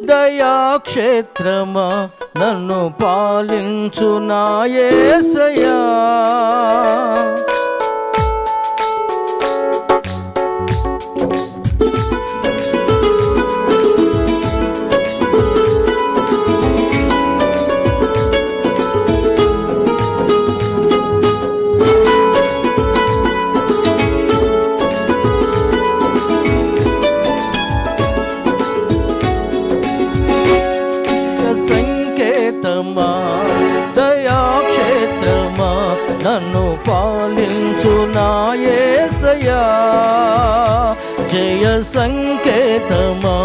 దయాక్షేత్రమా నన్ను పాలించు నా యేసయ్యా. దయాక్షేత్రమా నన్ను పాలించు నా యేసయ్యా. జయ సంకేతమా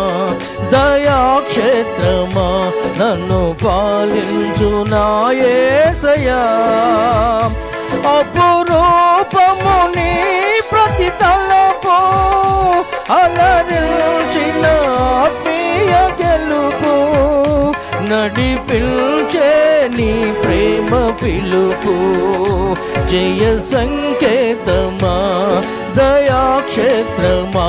దయాక్షేత్రమా నన్ను పాలించు నా యేసయ్యా. అపురూపము నీ ప్రతి తలపు అలరించిన ఆత్మీయ గెలుపు నడిపించే నీ ప్రేమ పిలుపు. జయ సంకేతమా దయాక్షేత్రమా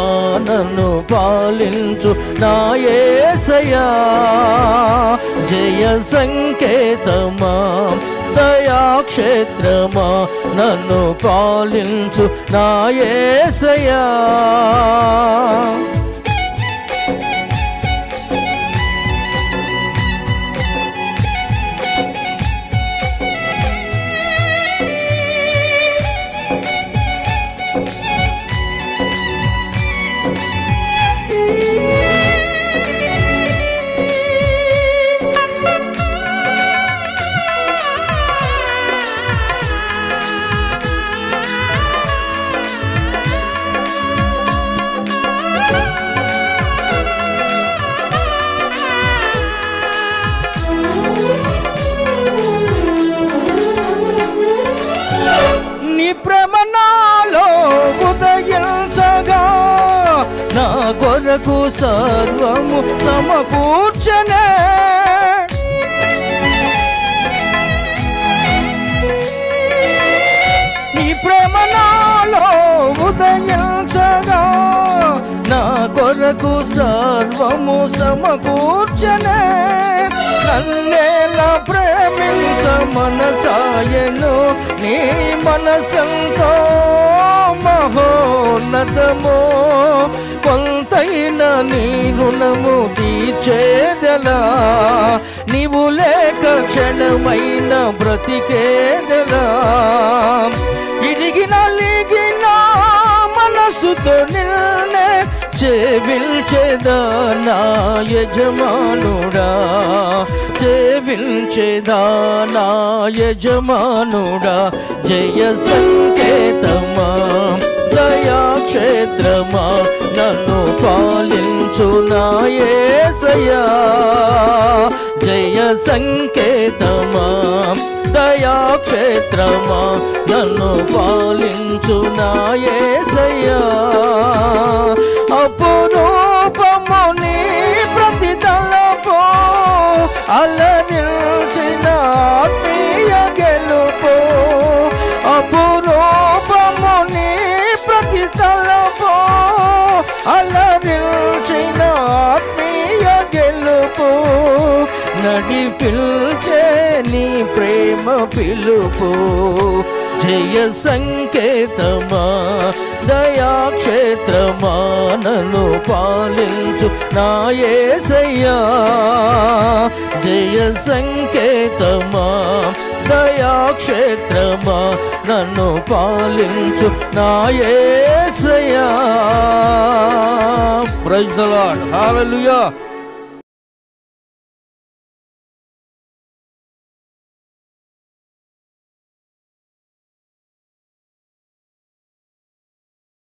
నన్ను పాలించు నా యేసయ్యా. జయ సంకేతమా దయాక్షేత్రమా నన్ను పాలించు నా యేసయ్యా. ప్రేమ నాలో ఉదయించగా నా కొరకు సర్వము సమకూర్చనే. నీ ప్రేమ నాలో ఉదయించగా నా కొరకు సర్వము సమకూర్చనే. నన్నేలా ప్రేమించ మనసాయను నీ మనసంతో మహోన్నతము. కొంతైన నీ రుణము తీర్చేదెలా నీవు లేక క్షణమైన బ్రతికేదెలా. ఇదిగిన లిగిన మనసుతో నిన్నే సేవించేదా నా యజమానుడా. సేవించేదా నా యజమానుడా. జయ సంకేతమా దయాక్షేత్రమా నన్ను పాలించు నా యేసయ్యా. జయ సంకేతమా దయాక్షేత్రమా నన్ను పాలించు నా యేసయ్యా. అపురూపము నీ ప్రతి తలపు అలరించిన ఆత్మీయ గెలుపు. అపురూపము నీ ప్రతి తలపు అలరించిన ఆత్మీయ గెలుపు నడిపించే నీ ప్రేమ పిలుపు. జయ సంకేతమా దయాక్షేత్రమా నన్ను పాలించు నా యేసయ్యా. జయ సంకేతమా దయాక్షేత్రమా నన్ను పాలించు నా యేసయ్యా. Praise the lord. హల్లెలూయా.